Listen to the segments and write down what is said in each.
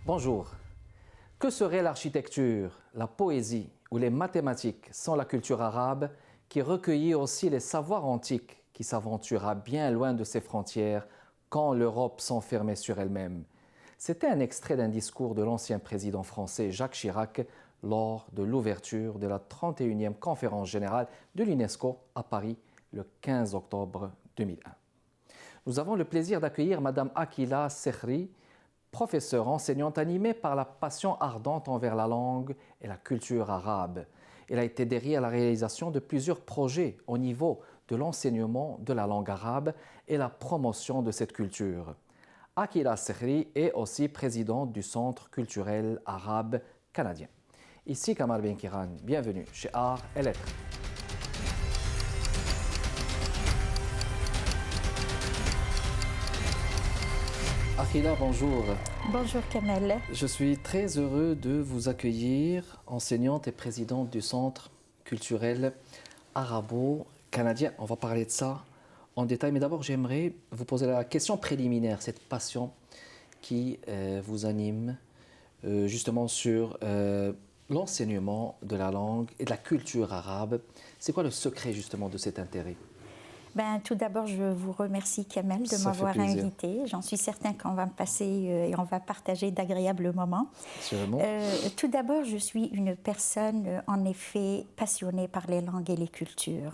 Bonjour. Que serait l'architecture, la poésie ou les mathématiques sans la culture arabe qui recueillit aussi les savoirs antiques qui s'aventura bien loin de ses frontières quand l'Europe s'enfermait sur elle-même? C'était un extrait d'un discours de l'ancien président français Jacques Chirac lors de l'ouverture de la 31e conférence générale de l'UNESCO à Paris le 15 octobre 2001. Nous avons le plaisir d'accueillir Madame Akila Sehri, professeure enseignante animée par la passion ardente envers la langue et la culture arabe. Elle a été derrière la réalisation de plusieurs projets au niveau de l'enseignement de la langue arabe et la promotion de cette culture. Akila Sehri est aussi présidente du Centre culturel arabe canadien. Ici Kamal Benkiran, bienvenue chez Art et Lettres. Akila, bonjour. Bonjour Kamel. Je suis très heureux de vous accueillir, enseignante et présidente du Centre culturel arabo-canadien. On va parler de ça en détail, mais d'abord j'aimerais vous poser la question préliminaire, cette passion qui vous anime justement sur l'enseignement de la langue et de la culture arabe. C'est quoi le secret justement de cet intérêt ? Tout d'abord, je vous remercie Kamel de m'avoir invité. J'en suis certain qu'on va me passer et on va partager d'agréables moments. Tout d'abord, je suis une personne en effet passionnée par les langues et les cultures.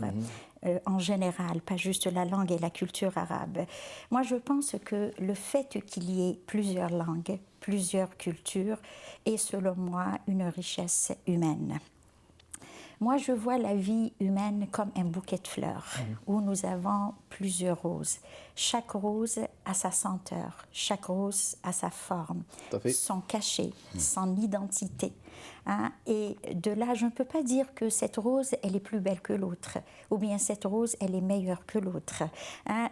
En général, pas juste la langue et la culture arabe. Moi, je pense que le fait qu'il y ait plusieurs langues, plusieurs cultures, est selon moi une richesse humaine. Moi, je vois la vie humaine comme un bouquet de fleurs où nous avons plusieurs roses. Chaque rose a sa senteur, chaque rose a sa forme, son cachet, son identité. Et de là, je ne peux pas dire que cette rose, elle est plus belle que l'autre, ou bien cette rose, elle est meilleure que l'autre.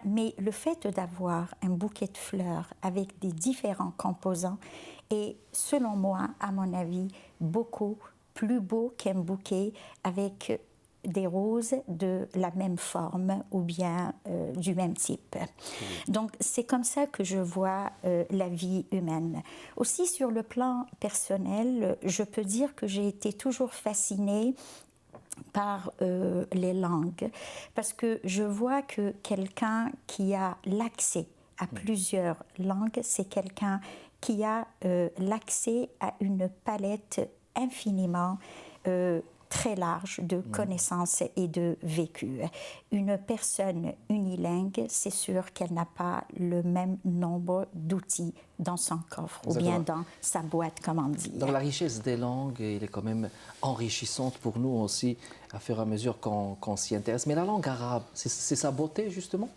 Mais le fait d'avoir un bouquet de fleurs avec des différents composants est, selon moi, à mon avis, beaucoup plus beau qu'un bouquet avec des roses de la même forme ou bien du même type. Donc c'est comme ça que je vois la vie humaine. Aussi sur le plan personnel, je peux dire que j'ai été toujours fascinée par les langues parce que je vois que quelqu'un qui a l'accès à plusieurs langues, c'est quelqu'un qui a l'accès à une palette infiniment très large de connaissances et de vécu. Une personne unilingue, c'est sûr qu'elle n'a pas le même nombre d'outils dans son coffre ou bien dans sa boîte, comme on dit. Donc la richesse des langues, elle est quand même enrichissante pour nous aussi, à fur et à mesure qu'on s'y intéresse. Mais la langue arabe, c'est sa beauté justement ?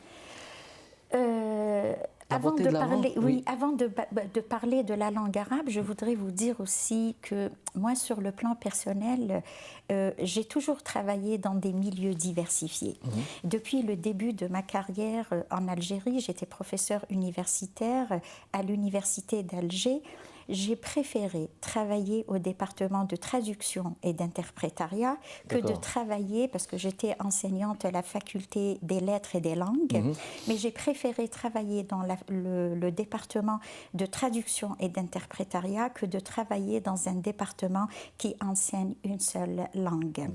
Avant de parler de la langue arabe, je voudrais vous dire aussi que moi, sur le plan personnel, j'ai toujours travaillé dans des milieux diversifiés. Depuis le début de ma carrière en Algérie, j'étais professeure universitaire à l'université d'Alger. J'ai préféré travailler au département de traduction et d'interprétariat que de travailler, parce que j'étais enseignante à la faculté des lettres et des langues, mais j'ai préféré travailler dans le département de traduction et d'interprétariat que de travailler dans un département qui enseigne une seule langue.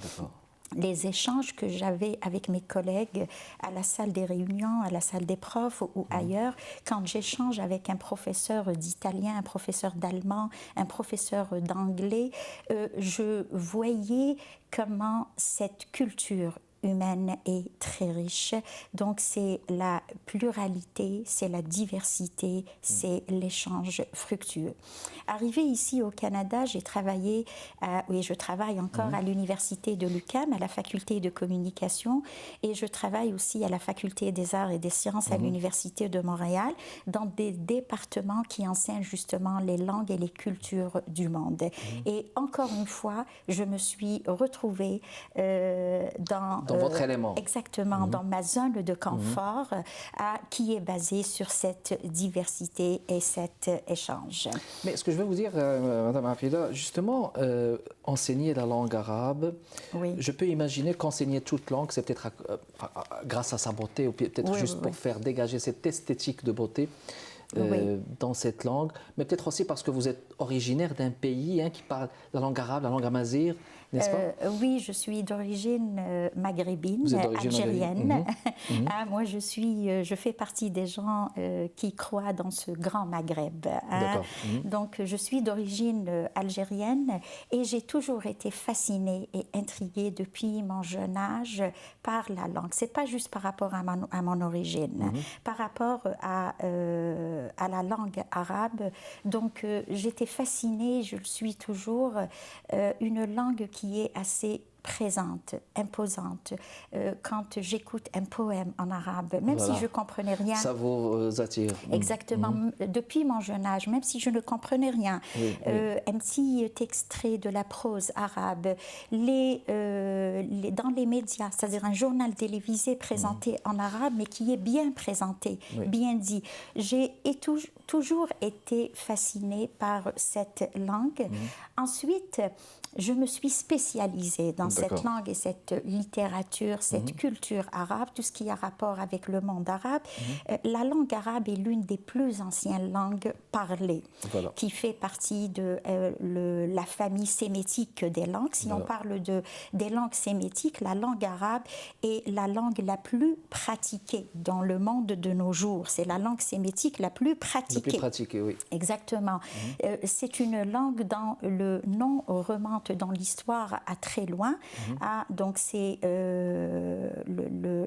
Les échanges que j'avais avec mes collègues à la salle des réunions, à la salle des profs ou ailleurs, quand j'échange avec un professeur d'italien, un professeur d'allemand, un professeur d'anglais, je voyais comment cette culture humaine est très riche. Donc c'est la pluralité, c'est la diversité, c'est l'échange fructueux. Arrivée ici au Canada, j'ai travaillé, je travaille encore à l'université de l'UQAM, à la faculté de communication, et je travaille aussi à la faculté des arts et des sciences à l'université de Montréal, dans des départements qui enseignent justement les langues et les cultures du monde. Et encore une fois, je me suis retrouvée dans votre élément. Exactement, dans ma zone de confort qui est basée sur cette diversité et cet échange. Mais ce que je veux vous dire, Madame Akila, justement, enseigner la langue arabe, je peux imaginer qu'enseigner toute langue, c'est peut-être grâce à sa beauté, ou peut-être juste pour faire dégager cette esthétique de beauté dans cette langue, mais peut-être aussi parce que vous êtes originaire d'un pays qui parle la langue arabe, la langue amazigh, n'est-ce pas? Oui, je suis d'origine maghrébine, algérienne. Moi, je fais partie des gens qui croient dans ce grand Maghreb. Donc, je suis d'origine algérienne et j'ai toujours été fascinée et intriguée depuis mon jeune âge par la langue. C'est pas juste par rapport à mon origine, par rapport à la langue arabe. Donc, j'étais fascinée, je le suis toujours, une langue qui est assez présente, imposante. Quand j'écoute un poème en arabe, même si je ne comprenais rien... Ça vous attire. Exactement. Depuis mon jeune âge, même si je ne comprenais rien, un petit extrait de la prose arabe, dans les médias, c'est-à-dire un journal télévisé présenté en arabe, mais qui est bien présenté, bien dit. J'ai toujours été fascinée par cette langue. Ensuite, je me suis spécialisée dans cette langue et cette littérature, cette culture arabe, tout ce qui a rapport avec le monde arabe. La langue arabe est l'une des plus anciennes langues parlées, qui fait partie de la famille sémitique des langues. Si on parle des langues sémitiques, la langue arabe est la langue la plus pratiquée dans le monde de nos jours. C'est la langue sémitique la plus pratiquée. La plus pratiquée, oui. Exactement. C'est une langue dont le nom remonte dans l'histoire à très loin. Donc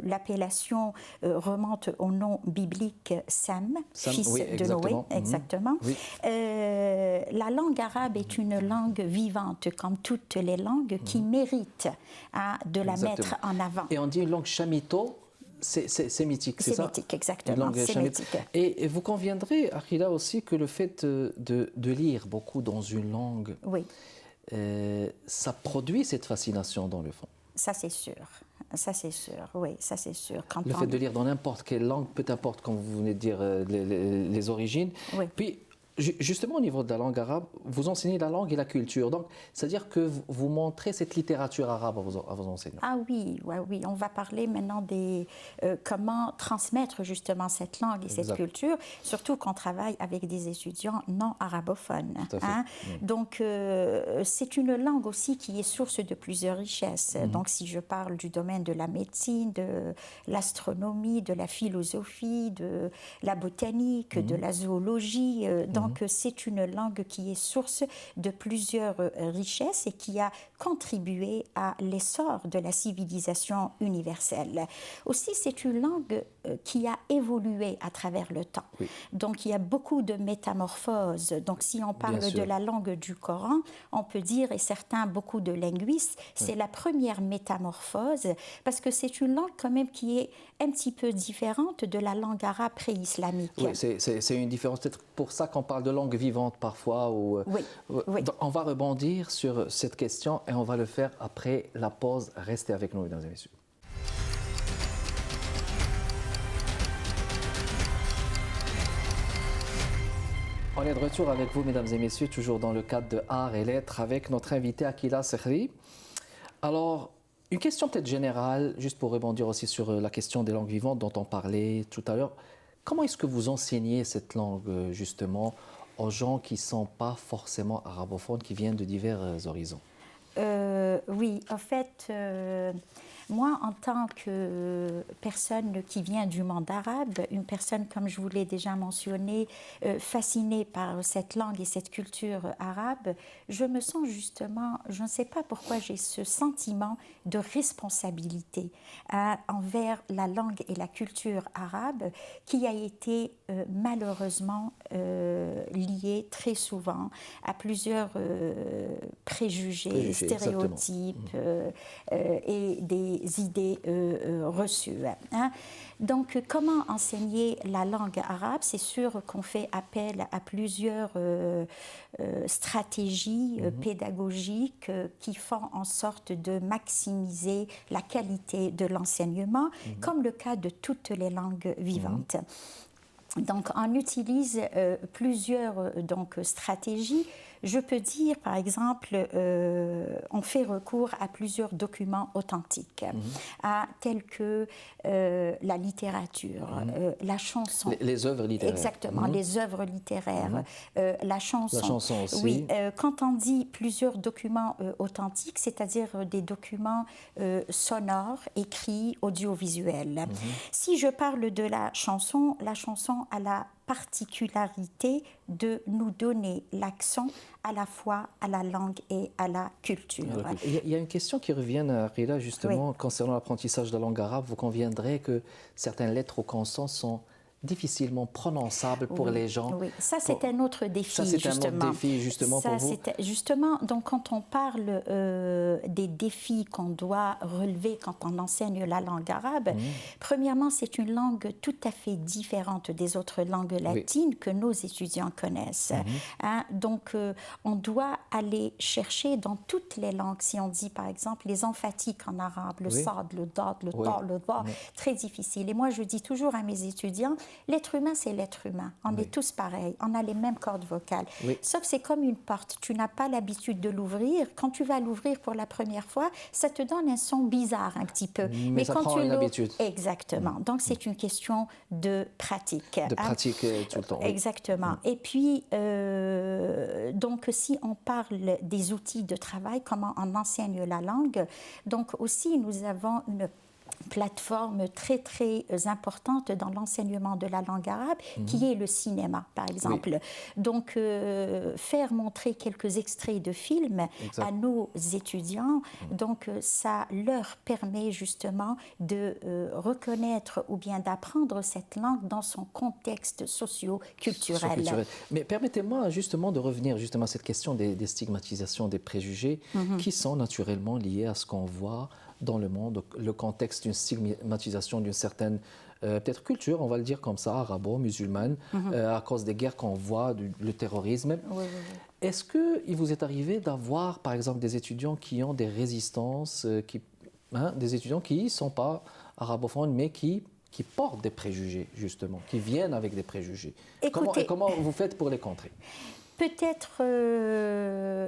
l'appellation remonte au nom biblique Sam, fils de Noé. Exactement. La langue arabe est une langue vivante, comme toutes les langues, qui mérite de la mettre en avant. Et on dit une langue chamito. C'est sémitique, c'est ça? Sémitique, exactement. Sémitique. Et vous conviendrez, Akhila, aussi que le fait de lire beaucoup dans une langue, ça produit cette fascination dans le fond. Ça, c'est sûr. Ça, c'est sûr. Oui, ça, c'est sûr. Quand le fait de lire dans n'importe quelle langue, peu importe, comme vous venez de dire, les origines. Puis, justement, au niveau de la langue arabe, vous enseignez la langue et la culture. Donc, c'est-à-dire que vous montrez cette littérature arabe à vos enseignants. Ah oui, oui. On va parler maintenant comment transmettre justement cette langue et cette culture, surtout qu'on travaille avec des étudiants non arabophones. Donc, c'est une langue aussi qui est source de plusieurs richesses. Donc, si je parle du domaine de la médecine, de l'astronomie, de la philosophie, de la botanique, de la zoologie, donc c'est une langue qui est source de plusieurs richesses et qui a contribué à l'essor de la civilisation universelle. Aussi, c'est une langue qui a évolué à travers le temps. Donc, il y a beaucoup de métamorphoses. Donc, si on parle de la langue du Coran, on peut dire, et beaucoup de linguistes, c'est la première métamorphose, parce que c'est une langue quand même qui est un petit peu différente de la langue arabe pré-islamique. Oui, c'est une différence. C'est pour ça qu'on parle de langue vivante parfois. Donc, on va rebondir sur cette question et on va le faire après la pause. Restez avec nous, mesdames et messieurs. On est de retour avec vous, mesdames et messieurs, toujours dans le cadre de Art et Lettres avec notre invité Akhila Sekhri. Alors, une question peut-être générale, juste pour rebondir aussi sur la question des langues vivantes dont on parlait tout à l'heure. Comment est-ce que vous enseignez cette langue, justement, aux gens qui ne sont pas forcément arabophones, qui viennent de divers horizons? Oui, en fait, moi, en tant que personne qui vient du monde arabe, une personne, comme je vous l'ai déjà mentionné, fascinée par cette langue et cette culture arabe, je me sens justement, je ne sais pas pourquoi j'ai ce sentiment de responsabilité envers la langue et la culture arabe qui a été malheureusement liée très souvent à plusieurs préjugés, stéréotypes et des idées reçues. Donc, comment enseigner la langue arabe? C'est sûr qu'on fait appel à plusieurs stratégies pédagogiques qui font en sorte de maximiser la qualité de l'enseignement, comme le cas de toutes les langues vivantes. Donc, on utilise plusieurs stratégies. je peux dire, par exemple, on fait recours à plusieurs documents authentiques, tels que la littérature, la chanson. Les œuvres littéraires. Exactement, les œuvres littéraires, la chanson. La chanson aussi. Oui, quand on dit plusieurs documents authentiques, c'est-à-dire des documents sonores, écrits, audiovisuels. Si je parle de la chanson a la particularité de nous donner l'accent à la fois à la langue et à la culture. Il y a une question qui revient, Rila, justement, concernant l'apprentissage de la langue arabe. Vous conviendrez que certaines lettres ou consonnes sont difficilement prononçable pour les gens. Oui, ça c'est un autre défi. Ça c'est un autre défi justement pour vous. Justement, donc quand on parle des défis qu'on doit relever quand on enseigne la langue arabe, premièrement c'est une langue tout à fait différente des autres langues latines que nos étudiants connaissent. Donc on doit aller chercher dans toutes les langues, si on dit par exemple les emphatiques en arabe, le sad, le dad, le ta, le da, très difficile. Et moi je dis toujours à mes étudiants, l'être humain, c'est l'être humain. On est tous pareils. On a les mêmes cordes vocales. Sauf c'est comme une porte. Tu n'as pas l'habitude de l'ouvrir. Quand tu vas l'ouvrir pour la première fois, ça te donne un son bizarre un petit peu. Mais ça quand prend une habitude. Exactement. Donc, c'est une question de pratique. De pratique tout le temps. Exactement. Et puis, donc, si on parle des outils de travail, comment on enseigne la langue, donc aussi, nous avons une plateforme très, très importante dans l'enseignement de la langue arabe, qui est le cinéma, par exemple. Donc, faire montrer quelques extraits de films à nos étudiants, donc ça leur permet justement de reconnaître ou bien d'apprendre cette langue dans son contexte socio-culturel. Mais permettez-moi justement de revenir justement à cette question des stigmatisations, des préjugés qui sont naturellement liés à ce qu'on voit dans le monde, le contexte d'une stigmatisation d'une certaine peut-être culture, on va le dire comme ça, arabo-musulmane, à cause des guerres qu'on voit, le terrorisme. Est-ce qu'il vous est arrivé d'avoir, par exemple, des étudiants qui ont des résistances, des étudiants qui ne sont pas arabophones, mais qui portent des préjugés, justement, qui viennent avec des préjugés? Comment vous faites pour les contrer? Peut-être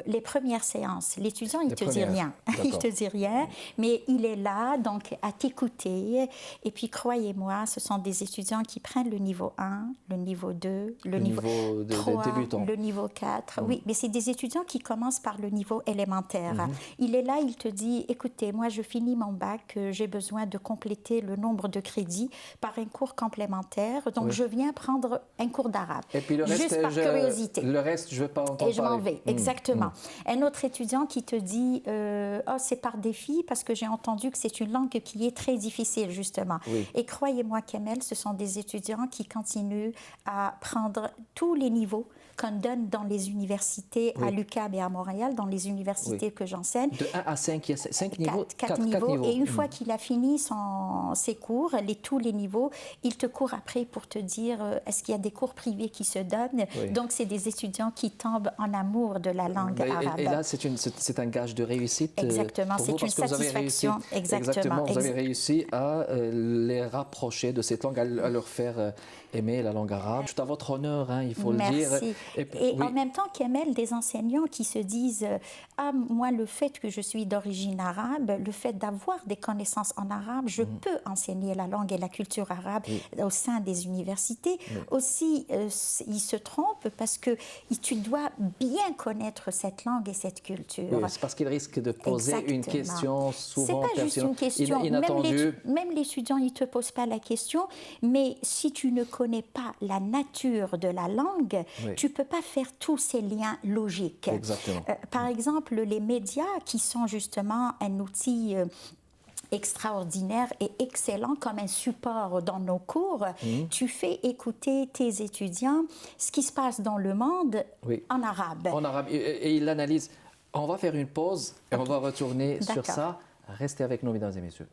les premières séances. L'étudiant, il ne te dit rien. Il ne te dit rien, mais il est là, donc, à t'écouter. Et puis, croyez-moi, ce sont des étudiants qui prennent le niveau 1, le niveau 2, le niveau 3, le niveau 4. Oui, mais c'est des étudiants qui commencent par le niveau élémentaire. Il est là, il te dit, écoutez, moi, je finis mon bac, j'ai besoin de compléter le nombre de crédits par un cours complémentaire, donc je viens prendre un cours d'arabe. Et puis le reste, juste par curiosité. Le reste, je ne vais pas entendre parler. Et je m'en vais, exactement. Un autre étudiant qui te dit oh, c'est par défi parce que j'ai entendu que c'est une langue qui est très difficile, justement. Et croyez-moi, Kamel, ce sont des étudiants qui continuent à prendre tous les niveaux qu'on donne dans les universités à l'UQAM et à Montréal, dans les universités que j'enseigne. De 1 à 5, il y a 5 niveaux? 4 niveaux. Et une fois qu'il a fini ses cours, tous les niveaux, il te court après pour te dire est-ce qu'il y a des cours privés qui se donnent. Donc, c'est des étudiants qui tombent en amour de la langue arabe. Et là, c'est un gage de réussite. Exactement, c'est une satisfaction. Exactement, vous avez réussi à les rapprocher de cette langue, à leur faire aimer la langue arabe. Tout à votre honneur, il faut le dire. Et en même temps, Kamel, des enseignants qui se disent ah, moi, le fait que je suis d'origine arabe, le fait d'avoir des connaissances en arabe, je peux enseigner la langue et la culture arabe au sein des universités. Aussi, ils se trompent parce que tu dois bien connaître cette langue et cette culture. C'est parce qu'ils risquent de poser une question souvent c'est pas juste une question. inattendue. Même l'étudiant, il ne te pose pas la question, mais si tu ne connais pas la nature de la langue, tu ne peux pas faire tous ces liens logiques. Exactement. Par exemple, les médias, qui sont justement un outil extraordinaire et excellent comme un support dans nos cours, tu fais écouter tes étudiants ce qui se passe dans le monde en arabe. En arabe, et ils l'analysent. On va faire une pause et on va retourner sur ça. Restez avec nous, mesdames et messieurs.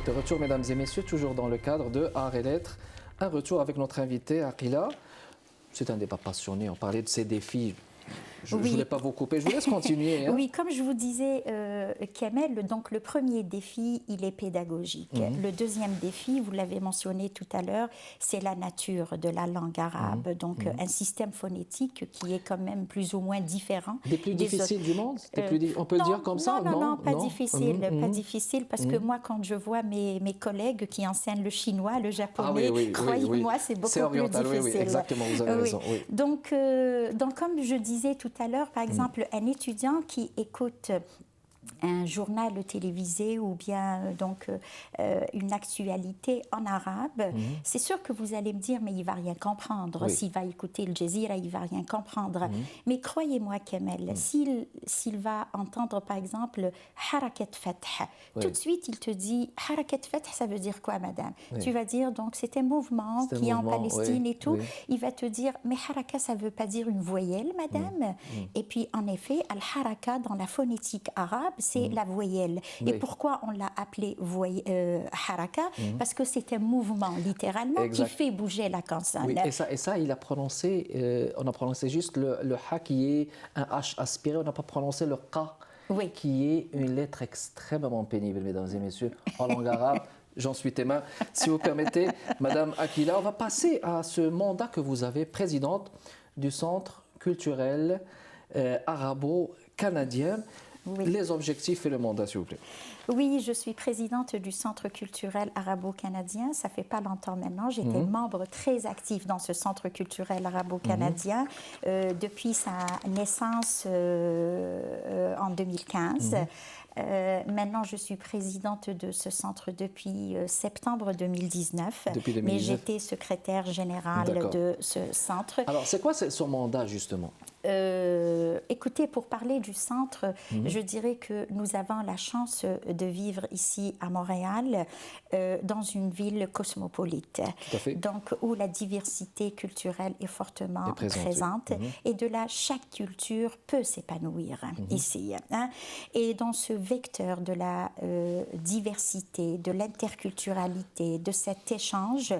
De retour, mesdames et messieurs, toujours dans le cadre de Art et Lettres. Un retour avec notre invité, Aqila. C'est un débat passionné. On parlait de ces défis Je ne voulais pas vous couper, je vous laisse continuer. Hein. Oui, comme je vous disais, Kamel, donc le premier défi, il est pédagogique. Le deuxième défi, vous l'avez mentionné tout à l'heure, c'est la nature de la langue arabe. Donc un système phonétique qui est quand même plus ou moins différent. Des plus difficiles du monde on peut le dire comme ça? Non, pas difficile. Pas difficile, parce que moi, quand je vois mes collègues qui enseignent le chinois, le japonais, croyez-moi, c'est beaucoup oriental, plus difficile. Oui, exactement, vous avez raison. Oui. Donc, comme je disais tout à l'heure, par exemple, un étudiant qui écoute un journal télévisé ou bien une actualité en arabe, c'est sûr que vous allez me dire, mais il ne va rien comprendre. S'il va écouter le Jazeera, il ne va rien comprendre. Mais croyez-moi, Kamel, s'il va entendre, par exemple, Harakat Fath, tout de suite, il te dit, Harakat Fath, ça veut dire quoi, madame? Tu vas dire, donc, c'est un mouvement qui est en Palestine et tout. Il va te dire, mais Haraka, ça ne veut pas dire une voyelle, madame? Et puis, en effet, Al-Haraka, dans la phonétique arabe, c'est la voyelle. Et pourquoi on l'a appelé haraka? Parce que c'est un mouvement, littéralement, qui fait bouger la consonne. Oui. Et ça, il a prononcé, on a prononcé juste le ha qui est un H aspiré, on n'a pas prononcé le qa, qui est une lettre extrêmement pénible, mesdames et messieurs, en langue arabe. J'en suis témoin. Si vous permettez, Madame Akila, on va passer à ce mandat que vous avez, présidente du Centre culturel arabo-canadien. Les objectifs et le mandat, s'il vous plaît. Oui, je suis présidente du Centre culturel arabo-canadien. Ça fait pas longtemps maintenant. J'étais membre très actif dans ce Centre culturel arabo-canadien depuis sa naissance en 2015. Maintenant, je suis présidente de ce centre depuis septembre 2019. Mais j'étais secrétaire générale de ce centre. Alors, c'est quoi son mandat, justement? Écoutez, pour parler du centre, je dirais que nous avons la chance de vivre ici à Montréal, dans une ville cosmopolite. Tout à fait. Donc, où la diversité culturelle est fortement présente. Et de là, chaque culture peut s'épanouir ici. Hein. Et dans ce vecteur de la diversité, de l'interculturalité, de cet échange,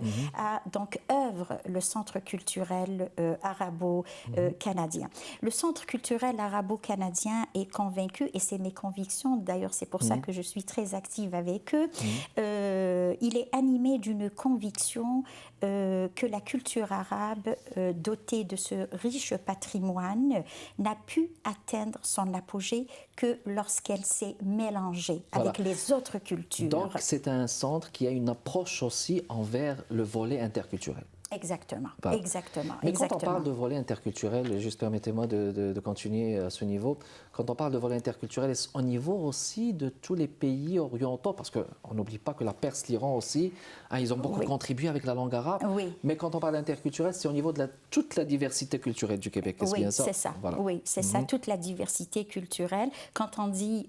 donc œuvre le Centre culturel arabo-canadien. Le Centre culturel arabo-canadien est convaincu, et c'est mes convictions, d'ailleurs c'est pour ça que je suis très active avec eux, il est animé d'une conviction que la culture arabe, dotée de ce riche patrimoine, n'a pu atteindre son apogée que lorsqu'elle s'est mélangée avec les autres cultures. Donc c'est un centre qui a une approche aussi envers le volet interculturel. Exactement, exactement. Mais quand on parle de volet interculturel, juste permettez-moi de continuer à ce niveau, quand on parle de volet interculturel, est-ce au niveau aussi de tous les pays orientaux, parce qu'on n'oublie pas que la Perse, l'Iran aussi, ils ont beaucoup contribué avec la langue arabe, mais quand on parle d'interculturel, c'est au niveau de toute la diversité culturelle du Québec, est-ce bien ça? C'est ça. Oui, c'est ça, toute la diversité culturelle. Quand on dit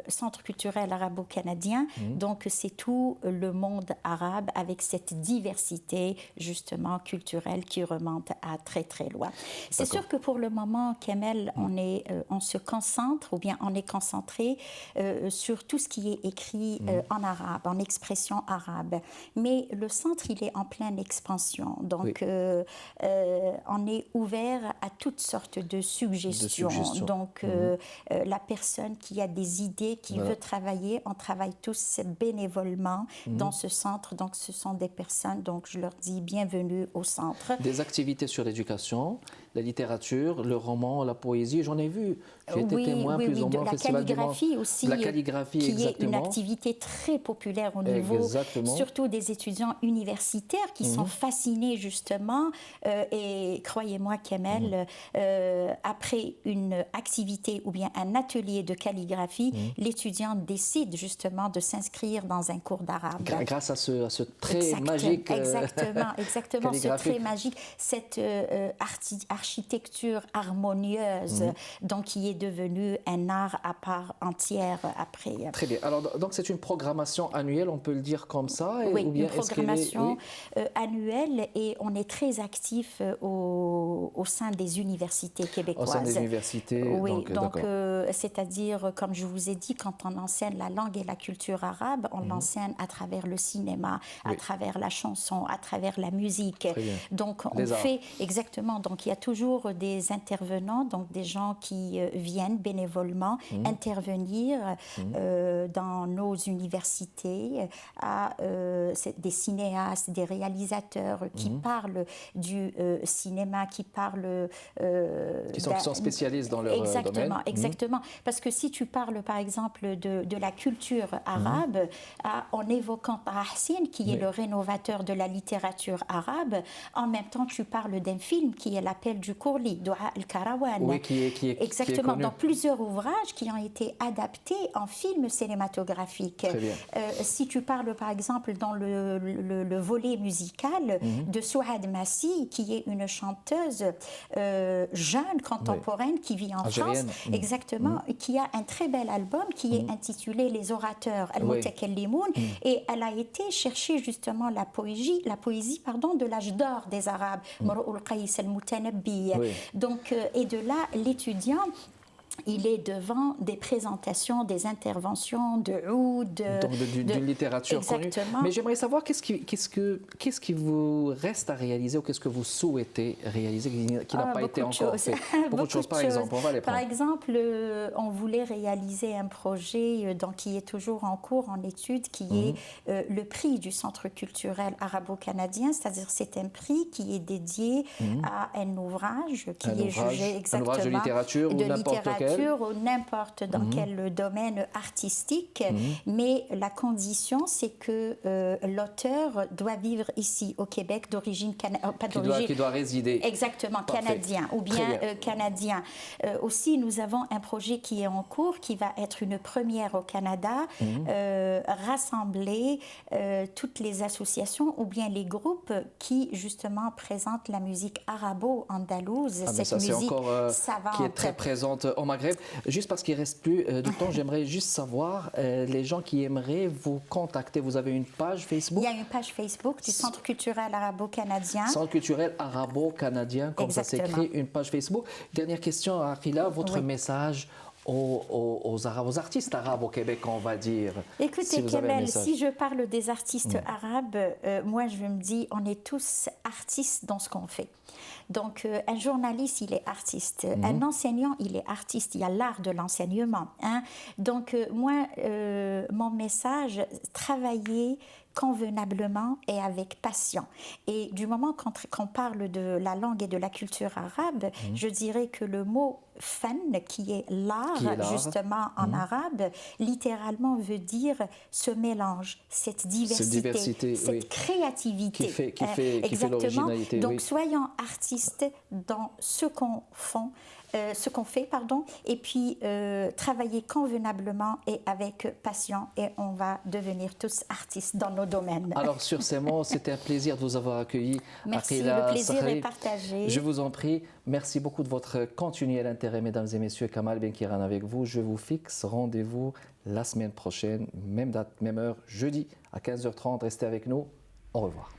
Centre culturel arabo-canadien, donc c'est tout le monde arabe avec cette diversité justement culturelle qui remonte à très très loin. C'est sûr que pour le moment, Kamel, on se concentre, ou bien on est concentré sur tout ce qui est écrit en arabe, en expression arabe. Mais le centre, il est en pleine expansion. Donc, on est ouvert à toutes sortes de suggestions. Donc, la personne qui a des idées, qui veut travailler, on travaille tous bénévolement dans ce centre. Donc, ce sont des personnes, donc je leur dis bienvenue au centre. Des activités sur l'éducation, la littérature, le roman, la poésie, j'en ai vu. J'ai été témoin plus ou moins de la calligraphie aussi, la calligraphie, qui est une activité très populaire au niveau, surtout des étudiants universitaires qui sont fascinés justement. Et croyez-moi, Kamel, après une activité ou bien un atelier de calligraphie, l'étudiant décide justement de s'inscrire dans un cours d'arabe. Grâce à ce trait magique. Exactement, ce trait magique, cette architecture harmonieuse, donc qui est devenue un art à part entière après. Très bien. Alors, donc c'est une programmation annuelle, on peut le dire comme ça? Oui, ou bien une programmation annuelle, et on est très actif au sein des universités québécoises. Au sein des universités, oui, donc c'est-à-dire, comme je vous ai dit, quand on enseigne la langue et la culture arabe, on l'enseigne à travers le cinéma, à travers la chanson, à travers la musique. Donc, on fait exactement. Donc, il y a toujours des intervenants, donc des gens qui viennent bénévolement intervenir dans nos universités, des cinéastes, des réalisateurs qui parlent du cinéma, qui parlent... qui sont spécialistes dans leur domaine. Exactement. Parce que si tu parles, par exemple, de la culture arabe, en évoquant Taha Hussein, qui est le rénovateur de la littérature arabe, en même temps, tu parles d'un film qui est L'Appel du Kourli, Dua al-Karawan. Oui, qui est exactement, connu. Dans plusieurs ouvrages qui ont été adaptés en films cinématographiques. Si tu parles, par exemple, dans le volet musical de Souad Massi, qui est une chanteuse jeune, contemporaine, qui vit en France, exactement, qui a un très bel album qui est intitulé Les Orateurs, Al-Mutakallimun, et elle a été chercher justement la poésie de l'âge d'or des Arabes, Mar'ul Qais al-Mutanabbi. Donc, et de là, l'étudiant, il est devant des présentations, des interventions de oud, d'une littérature connue. Mais j'aimerais savoir qu'est-ce qui vous reste à réaliser ou qu'est-ce que vous souhaitez réaliser qui n'a pas été encore fait. Beaucoup de choses, par exemple. On va les prendre. Par exemple, on voulait réaliser un projet qui est toujours en cours, en étude, qui est le prix du Centre culturel arabo-canadien, c'est-à-dire c'est un prix qui est dédié à un ouvrage qui est jugé exactement un ouvrage de littérature ou n'importe quel. Ou n'importe dans quel domaine artistique, mais la condition, c'est que l'auteur doit vivre ici au Québec, d'origine qui doit résider. Exactement, canadien ou bien canadien. Aussi, nous avons un projet qui est en cours, qui va être une première au Canada, rassembler toutes les associations ou bien les groupes qui justement présentent la musique arabo-andalouse, cette musique savante qui est très présente au Maghreb. Juste parce qu'il ne reste plus de temps, j'aimerais juste savoir, les gens qui aimeraient vous contacter, vous avez une page Facebook? Il y a une page Facebook du Centre culturel arabo-canadien. Centre culturel arabo-canadien, comme ça s'écrit, une page Facebook. Dernière question, Akhila, votre message aux artistes arabes au Québec, on va dire. Écoutez, Kamel, si je parle des artistes arabes, moi je me dis, on est tous artistes dans ce qu'on fait. Donc, un journaliste, il est artiste. Un enseignant, il est artiste. Il y a l'art de l'enseignement. Donc, moi, mon message, travailler convenablement et avec passion. Et du moment qu'on parle de la langue et de la culture arabe, je dirais que le mot fan, qui est l'art justement en arabe, littéralement veut dire ce mélange, cette diversité, cette créativité. Qui fait l'originalité. Donc soyons artistes dans ce qu'on fait, et puis travailler convenablement et avec passion, et on va devenir tous artistes dans nos domaines. Alors sur ces mots, c'était un plaisir de vous avoir accueilli. Merci, le plaisir est partagé. Je vous en prie, merci beaucoup de votre continuel intérêt, mesdames et messieurs. Kamal Benkiran avec vous. Je vous fixe rendez-vous la semaine prochaine, même date, même heure, jeudi à 15h30. Restez avec nous. Au revoir.